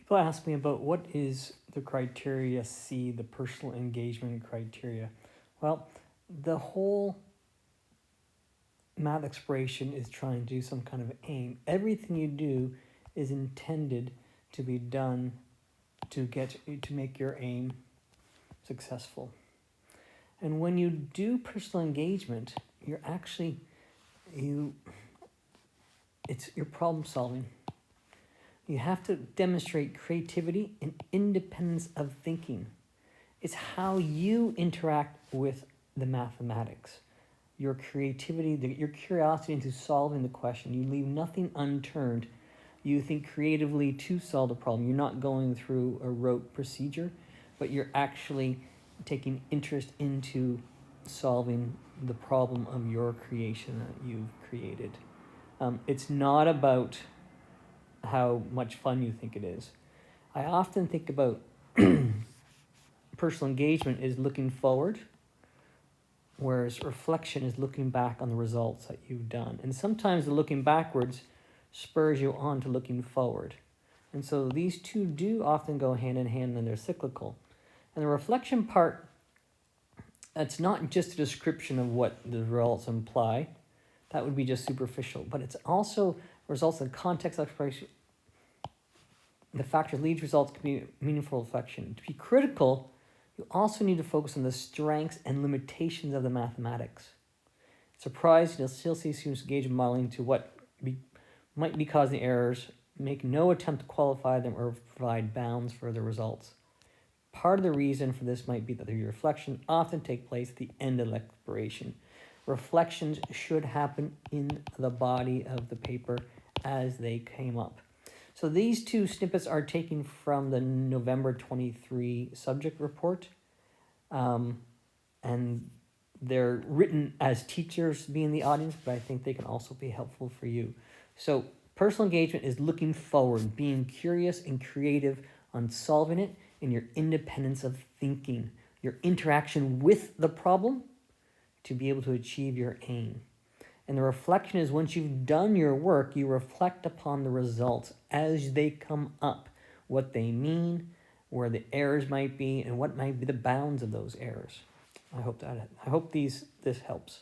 People ask me about what is the criteria C, the personal engagement criteria. Well, the whole math exploration is trying to do some kind of aim. Everything you do is intended to be done to make your aim successful. And when you do personal engagement, you're problem solving. You have to demonstrate creativity and independence of thinking. It's how you interact with the mathematics. Your creativity, your curiosity into solving the question. You leave nothing unturned. You think creatively to solve the problem. You're not going through a rote procedure, but you're actually taking interest into solving the problem of your creation that you've created. It's not about how much fun you think it is. I often think about personal engagement is looking forward, whereas reflection is looking back on the results that you've done. And sometimes the looking backwards spurs you on to looking forward. And so these two do often go hand in hand, and they're cyclical. And the reflection part, it's not just a description of what the results imply. That would be just superficial. But it's also results in context exploration. The factors lead results can be meaningful reflection. To be critical, you also need to focus on the strengths and limitations of the mathematics. Surprised, you'll still see students engage in modeling to what might be causing errors, make no attempt to qualify them or provide bounds for the results. Part of the reason for this might be that the reflections often take place at the end of the exploration. Reflections should happen in the body of the paper as they came up. So these two snippets are taken from the November 23 subject report, and they're written as teachers being the audience, but I think they can also be helpful for you. So personal engagement is looking forward, being curious and creative on solving it, and your independence of thinking, your interaction with the problem to be able to achieve your aim. And the reflection is once you've done your work, you reflect upon the results as they come up, what they mean, where the errors might be, and what might be the bounds of those errors. I hope this helps.